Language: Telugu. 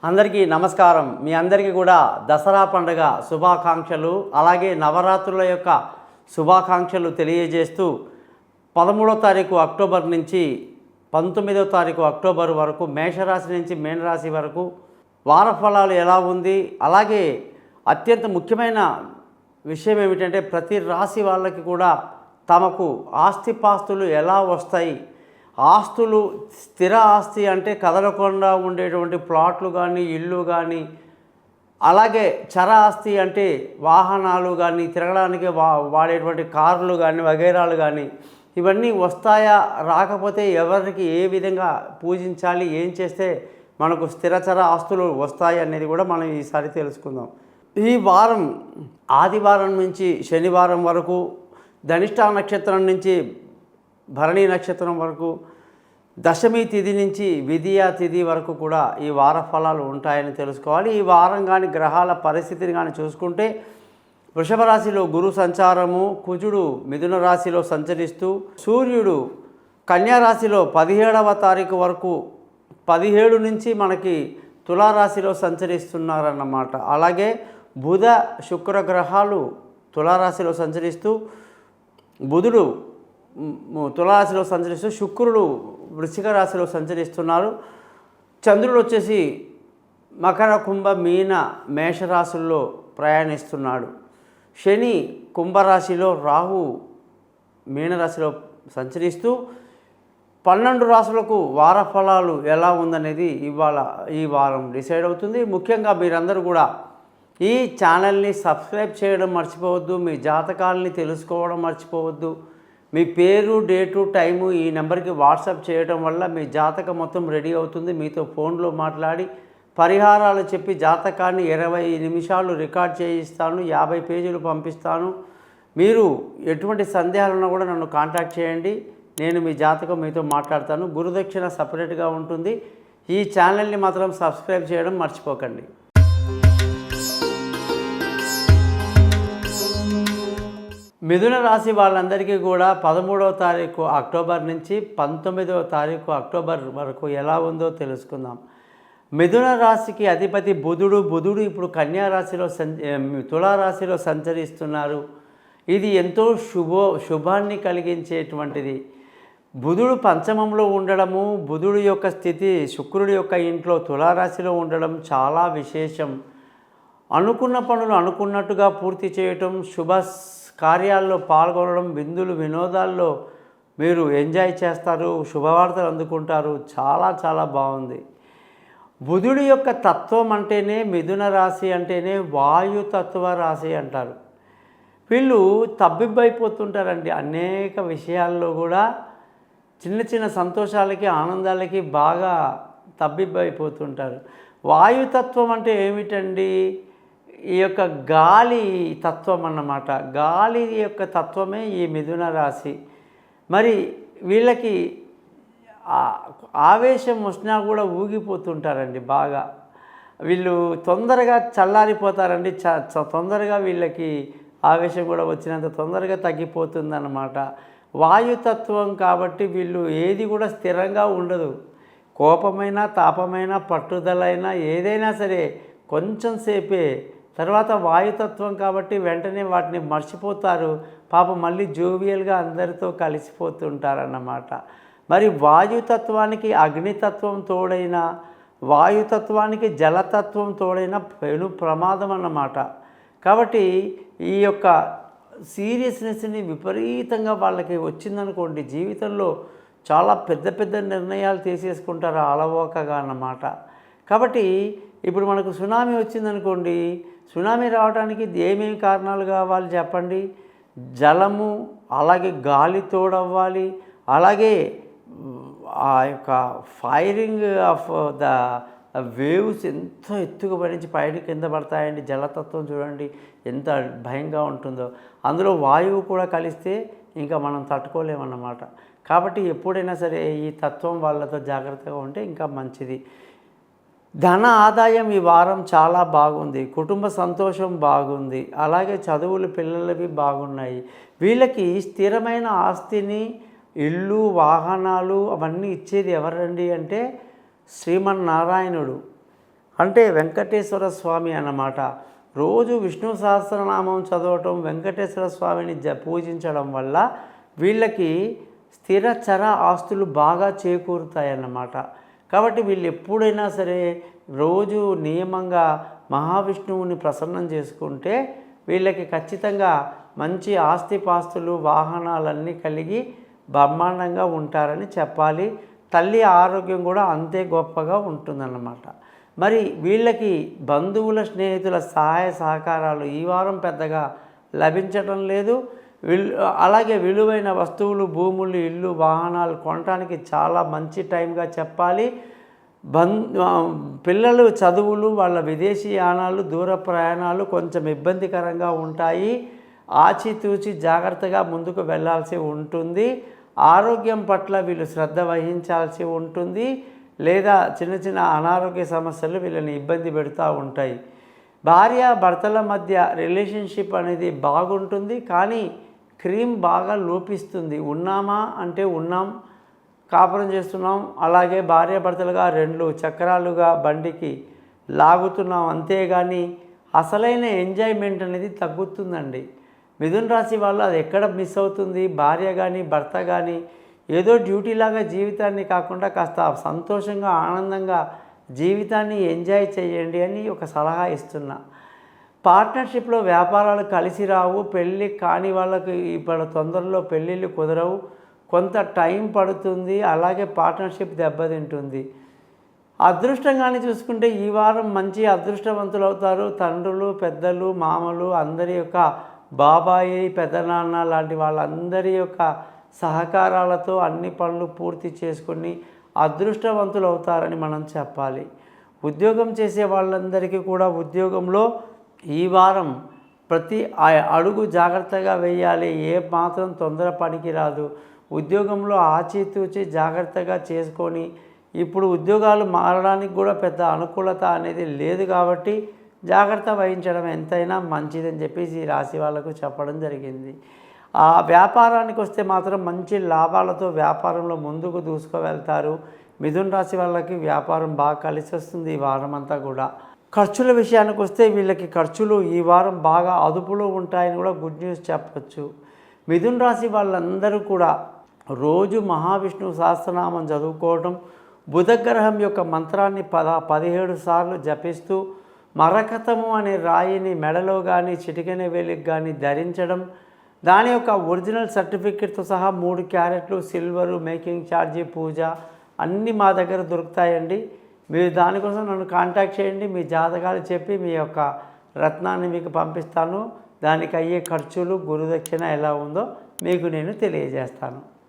అందరికీ నమస్కారం. మీ అందరికీ కూడా దసరా పండుగ శుభాకాంక్షలు, అలాగే నవరాత్రుల యొక్క శుభాకాంక్షలు తెలియజేస్తూ 13వ తారీఖు అక్టోబర్ నుంచి 19వ తారీఖు అక్టోబర్ వరకు మేషరాశి నుంచి మీనరాశి వరకు వార ఫలాలు ఎలా ఉంది, అలాగే అత్యంత ముఖ్యమైన విషయం ఏమిటంటే ప్రతి రాశి వాళ్ళకి కూడా తమకు ఆస్తిపాస్తులు ఎలా వస్తాయి, ఆస్తులు స్థిర ఆస్తి అంటే కదలకుండా ఉండేటువంటి ప్లాట్లు కానీ ఇల్లు కానీ, అలాగే చర ఆస్తి అంటే వాహనాలు కానీ తిరగడానికి వాడేటువంటి కార్లు కానీ వగైరాలు కానీ ఇవన్నీ వస్తాయా, రాకపోతే ఎవరికి ఏ విధంగా పూజించాలి, ఏం చేస్తే మనకు స్థిరచర ఆస్తులు వస్తాయి అనేది కూడా మనం ఈసారి తెలుసుకుందాం. ఈ వారం ఆదివారం నుంచి శనివారం వరకు, ధనిష్ఠా నక్షత్రం నుంచి భరణి నక్షత్రం వరకు, దశమి తిథి నుంచి విధియా తిథి వరకు కూడా ఈ వార ఫలాలు ఉంటాయని తెలుసుకోవాలి. ఈ వారం కానీ గ్రహాల పరిస్థితిని కానీ చూసుకుంటే వృషభ రాశిలో గురు సంచారము, కుజుడు మిథున రాశిలో సంచరిస్తూ, సూర్యుడు కన్యా రాశిలో 17వ తారీఖు వరకు 17 నుంచి మనకి తులారాశిలో సంచరిస్తున్నారన్నమాట. అలాగే బుధ శుక్ర గ్రహాలు తులారాశిలో సంచరిస్తూ, బుధుడు తులారాశిలో సంచరిస్తూ, శుక్రుడు వృశ్చిక రాశిలో సంచరిస్తున్నారు. చంద్రుడు వచ్చేసి మకర కుంభ మీన మేషరాశుల్లో ప్రయాణిస్తున్నాడు. శని కుంభరాశిలో, రాహు మీనరాశిలో సంచరిస్తూ 12 రాశులకు వార ఫలాలు ఎలా ఉందనేది ఈ వారం డిసైడ్ అవుతుంది. ముఖ్యంగా మీరందరూ కూడా ఈ ఛానల్ని సబ్స్క్రైబ్ చేయడం మర్చిపోవద్దు, మీ జాతకాలని తెలుసుకోవడం మర్చిపోవద్దు. మీ పేరు, డేటు, టైము ఈ నెంబర్కి వాట్సాప్ చేయడం వల్ల మీ జాతకం మొత్తం రెడీ అవుతుంది. మీతో ఫోన్లో మాట్లాడి పరిహారాలు చెప్పి జాతకాన్ని 20 నిమిషాలు రికార్డ్ చేయిస్తాను, 50 పేజీలు పంపిస్తాను. మీరు ఎటువంటి సందేహాలున్నా కూడా నన్ను కాంటాక్ట్ చేయండి, నేను మీ జాతకం మీతో మాట్లాడతాను. గురుదక్షిణ సపరేట్గా ఉంటుంది. ఈ ఛానల్ని మాత్రం సబ్స్క్రైబ్ చేయడం మర్చిపోకండి. మిథున రాశి వాళ్ళందరికీ కూడా 13వ తారీఖు అక్టోబర్ నుంచి 19వ తారీఖు అక్టోబర్ వరకు ఎలా ఉందో తెలుసుకుందాం. మిథున రాశికి అధిపతి బుధుడు ఇప్పుడు కన్యా రాశిలో తులారాశిలో సంచరిస్తున్నారు. ఇది ఎంతో శుభాన్ని కలిగించేటువంటిది. బుధుడు పంచమంలో ఉండడము, బుధుడు యొక్క స్థితి శుక్రుడి యొక్క ఇంట్లో తులారాశిలో ఉండడం చాలా విశేషం. అనుకున్న పనులు అనుకున్నట్టుగా పూర్తి చేయటం, శుభ కార్యాల్లో పాల్గొనడం, విందులు వినోదాల్లో మీరు ఎంజాయ్ చేస్తారు, శుభవార్తలు అందుకుంటారు. చాలా చాలా బాగుంది. బుధుడి యొక్క తత్వం అంటేనే, మిథున రాశి అంటేనే వాయుతత్వ రాశి అంటారు. వీళ్ళు తబ్బిబ్బైపోతుంటారండి అనేక విషయాల్లో కూడా. చిన్న చిన్న సంతోషాలకి ఆనందాలకి బాగా తబ్బిబ్బైపోతుంటారు. వాయుతత్వం అంటే ఏమిటండి? ఈ యొక్క గాలి తత్వం అన్నమాట. గాలి యొక్క తత్వమే ఈ మిథున రాశి. మరి వీళ్ళకి ఆవేశం వచ్చినా కూడా ఊగిపోతుంటారండి బాగా. వీళ్ళు తొందరగా చల్లారిపోతారండి, తొందరగా వీళ్ళకి ఆవేశం కూడా వచ్చినంత తొందరగా తగ్గిపోతుందన్నమాట. వాయుతత్వం కాబట్టి వీళ్ళు ఏది కూడా స్థిరంగా ఉండదు. కోపమైనా, తాపమైనా, పట్టుదలైనా ఏదైనా సరే కొంచెం సేపే. తర్వాత వాయుతత్వం కాబట్టి వెంటనే వాటిని మర్చిపోతారు. పాపం మళ్ళీ జోవియల్గా అందరితో కలిసిపోతుంటారన్నమాట. మరి వాయుతత్వానికి అగ్నితత్వం తోడైన, వాయుతత్వానికి జలతత్వం తోడైన పెను ప్రమాదం అన్నమాట. కాబట్టి ఈ యొక్క సీరియస్నెస్ని విపరీతంగా వాళ్ళకి వచ్చిందనుకోండి, జీవితంలో చాలా పెద్ద పెద్ద నిర్ణయాలు తీసేసుకుంటారు అలవోకగా అన్నమాట. కాబట్టి ఇప్పుడు మనకు సునామీ వచ్చిందనుకోండి, సునామీ రావడానికి ఏమేమి కారణాలు కావాలి చెప్పండి? జలము, అలాగే గాలి తోడవ్వాలి, అలాగే ఆ యొక్క ఫైరింగ్ ఆఫ్ ద వేవ్స్ ఎంతో ఎత్తుగా పడించి పైన కింద పడతాయండి. జలతత్వం చూడండి ఎంత భయంగా ఉంటుందో. అందులో వాయువు కూడా కలిస్తే ఇంకా మనం తట్టుకోలేమన్నమాట. కాబట్టి ఎప్పుడైనా సరే ఈ తత్వం వాళ్ళతో జాగ్రత్తగా ఉంటే ఇంకా మంచిది. ధన ఆదాయం ఈ వారం చాలా బాగుంది. కుటుంబ సంతోషం బాగుంది. అలాగే చదువులు పిల్లలవి బాగున్నాయి. వీళ్ళకి స్థిరమైన ఆస్తిని, ఇల్లు, వాహనాలు అవన్నీ ఇచ్చేది ఎవరండి అంటే శ్రీమన్నారాయణుడు. అంటే వెంకటేశ్వర స్వామి అన్నమాట. రోజు విష్ణు సహస్రనామం చదవటం, వెంకటేశ్వర స్వామిని పూజించడం వల్ల వీళ్ళకి స్థిర చర ఆస్తులు బాగా చేకూరుతాయన్నమాట. కాబట్టి వీళ్ళు ఎప్పుడైనా సరే రోజు నియమంగా మహావిష్ణువుని ప్రసన్నం చేసుకుంటే వీళ్ళకి ఖచ్చితంగా మంచి ఆస్తిపాస్తులు వాహనాలన్నీ కలిగి బ్రహ్మాండంగా ఉంటారని చెప్పాలి. తల్లి ఆరోగ్యం కూడా అంతే గొప్పగా ఉంటుందన్నమాట. మరి వీళ్ళకి బంధువుల స్నేహితుల సహాయ సహకారాలు ఈ వారం పెద్దగా లభించటం లేదు. అలాగే విలువైన వస్తువులు, భూములు, ఇల్లు, వాహనాలు కొనడానికి చాలా మంచి టైంగా చెప్పాలి. పిల్లలు చదువులు, వాళ్ళ విదేశీ యానాలు, దూర ప్రయాణాలు కొంచెం ఇబ్బందికరంగా ఉంటాయి. ఆచితూచి జాగ్రత్తగా ముందుకు వెళ్ళాల్సి ఉంటుంది. ఆరోగ్యం పట్ల వీళ్ళు శ్రద్ధ వహించాల్సి ఉంటుంది. లేదా చిన్న చిన్న అనారోగ్య సమస్యలు వీళ్ళని ఇబ్బంది పెడుతూ ఉంటాయి. భార్య భర్తల మధ్య రిలేషన్షిప్ అనేది బాగుంటుంది, కానీ క్రీమ్ బాగా లోపిస్తుంది. ఉన్నామా అంటే ఉన్నాం, కాపురం చేస్తున్నాం, అలాగే భార్యాభర్తలుగా 2 చక్రాలుగా బండికి లాగుతున్నాం, అంతేగాని అసలైన ఎంజాయ్మెంట్ అనేది తగ్గుతుందండి. మిథున రాశి వాళ్ళు అది ఎక్కడ మిస్ అవుతుంది? భార్య కానీ భర్త కానీ ఏదో డ్యూటీలాగా జీవితాన్ని కాకుండా కాస్త సంతోషంగా ఆనందంగా జీవితాన్ని ఎంజాయ్ చేయండి అని ఒక సలహా ఇస్తున్నా. పార్ట్నర్షిప్లో వ్యాపారాలు కలిసి రావు. పెళ్ళి కాని వాళ్ళకి ఇప్పుడు తొందరలో పెళ్ళిళ్ళు కుదరవు, కొంత టైం పడుతుంది. అలాగే పార్ట్నర్షిప్ దెబ్బతింటుంది. అదృష్టంగానే చూసుకుంటే ఈ వారం మంచి అదృష్టవంతులు అవుతారు. తండ్రులు, పెద్దలు, మామలు, అందరి యొక్క బాబాయి, పెద్దనాన్న లాంటి వాళ్ళందరి యొక్క సహకారాలతో అన్ని పనులు పూర్తి చేసుకొని అదృష్టవంతులు అవుతారని మనం చెప్పాలి. ఉద్యోగం చేసే వాళ్ళందరికీ కూడా ఉద్యోగంలో ఈ వారం ప్రతి అడుగు జాగ్రత్తగా వేయాలి. ఏ మాత్రం తొందర పనికి రాదు. ఉద్యోగంలో ఆచితూచి జాగ్రత్తగా చేసుకొని, ఇప్పుడు ఉద్యోగాలు మారడానికి కూడా పెద్ద అనుకూలత అనేది లేదు కాబట్టి జాగ్రత్త వహించడం ఎంతైనా మంచిదని చెప్పేసి ఈ రాశి వాళ్ళకు చెప్పడం జరిగింది. ఆ వ్యాపారానికి వస్తే మాత్రం మంచి లాభాలతో వ్యాపారంలో ముందుకు దూసుకువెళ్తారు. మిథున రాశి వాళ్ళకి వ్యాపారం బాగా కలిసి వస్తుంది ఈ వారం అంతా కూడా. ఖర్చుల విషయానికి వస్తే వీళ్ళకి ఖర్చులు ఈ వారం బాగా అదుపులో ఉంటాయని కూడా గుడ్ న్యూస్ చెప్పచ్చు. మిథున రాశి వాళ్ళందరూ కూడా రోజు మహావిష్ణువు సహస్రనామం చదువుకోవడం, బుధగ్రహం యొక్క మంత్రాన్ని 17 సార్లు జపిస్తూ మరకతము అనే రాయిని మెడలో కానీ చిటికెన వేలికి కానీ ధరించడం, దాని యొక్క ఒరిజినల్ సర్టిఫికెట్తో సహా 3 క్యారెట్లు సిల్వరు, మేకింగ్ ఛార్జీ, పూజ అన్నీ మా దగ్గర దొరుకుతాయండి. మీరు దానికోసం నన్ను కాంటాక్ట్ చేయండి. మీ జాతకాలు చెప్పి మీ యొక్క రత్నాన్ని మీకు పంపిస్తాను. దానికి అయ్యే ఖర్చులు, గురుదక్షిణ ఎలా ఉందో మీకు నేను తెలియజేస్తాను.